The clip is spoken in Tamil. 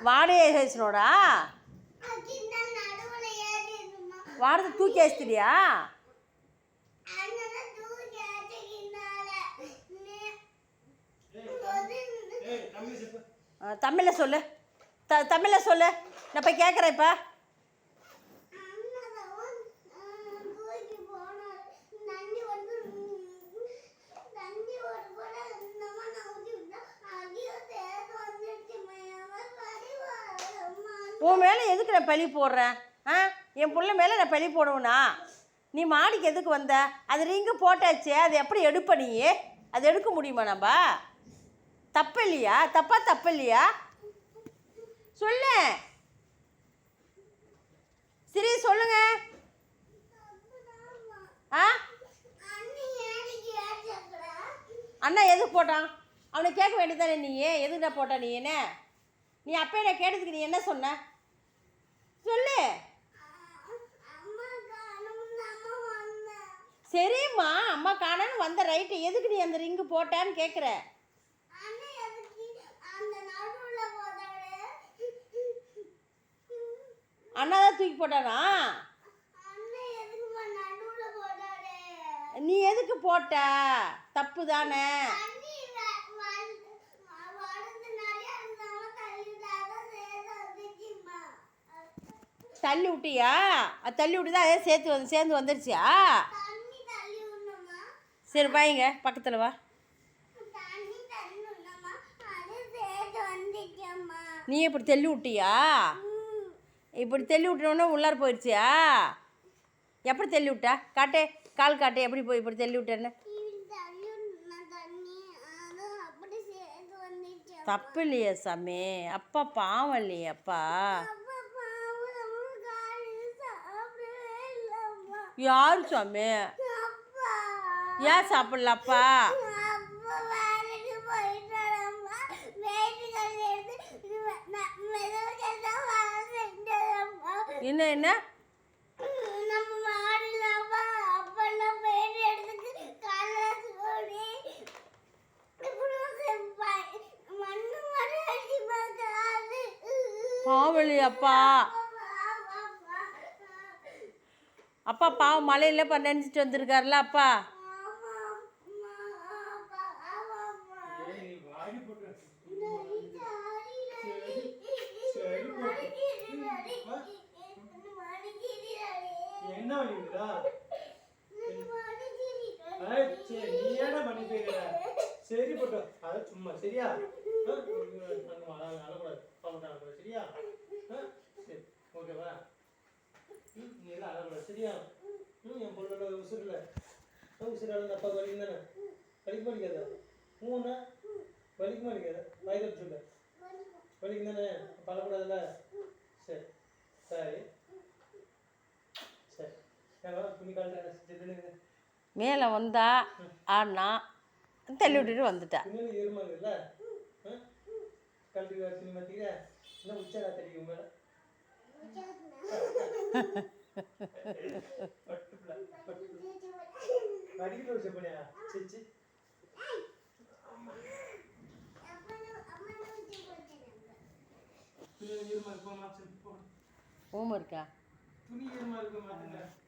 వాడే వేసినోడా వాడితే తూకేస్తుడియా தமிழில் சொல்லு தமிழில் சொல்லு நான் போய் கேட்குறேன் இப்போ உன் மேலே எதுக்கு நான் பழி போடுறேன் என் பிள்ளை மேலே நான் பழி போடுவேனா நீ மாடிக்கு எதுக்கு வந்த அது ரிங்கு போட்டாச்சு அது எப்படி எடுப்ப நீ அது எடுக்க முடியுமா நம்ம தப்பு இல்லையா தப்பு இல்லையா சொல்லு சரி சொல்லுங்க அண்ணா எதுக்கு போட்டான் அவனை கேட்க வேண்டியதானே நீ எதுக்குடா போட்டான் நீ என்ன நீ அப்போ நான் கேட்டதுக்கு நீ என்ன சொன்ன சொல்லு சரிம்மா அம்மா காணன்னு வந்த ரைட்டு எதுக்கு நீ அந்த ரிங்கு போட்டான்னு கேட்குற அண்ணா தான் தூக்கி போட்டானா நீ எதுக்கு போட்ட தப்பு தானே தள்ளி விட்டியா அது தள்ளி விட்டு தான் அதே சேர்ந்து வந்துடுச்சியா சரி வாங்க பக்கத்தில் வா நீ இப்படி தள்ளி விட்டியா இப்படி தள்ளி விட்டோன்னா உள்ளார போயிடுச்சியா எப்படி தள்ளி விட்டா காட்டு கால் காட்டு எப்படி போய் இப்படி தள்ளி விட்டேன்னு தப்பு இல்லையா சாமி அப்பா பாவம் இல்லையா அப்பா யார் சாமி ஏன் சாப்பிடலப்பா என்ன பாவலி அப்பா அப்பா பாவம் மலையில் நினைச்சிட்டு வந்திருக்காருல அப்பா என்ன பண்ணிருக்கா நீ ஏடா பண்ணி போயிருக்க சரி போட்டோ அது சும்மா சரியா அழக்கூடாது சரியா சரி ஓகேவா நீ எல்லாம் அழக்கூடாது சரியா என் பொண்ணோட உசுரில் உசுரால அப்பா வலிக்கும் தானே வலிக்குமா அடிக்காத மூணா வலிக்குமா அடிக்காத வயதை சொல்ல வலிக்கும் தானே பழக்கூடாதுல்ல சரி சரி மேலே வந்தா ஆடினா தள்ளி விட்டுட்டு வந்துட்டா ஹோம் இருக்கா துணி ஈரமா இருக்க மாட்டேங்க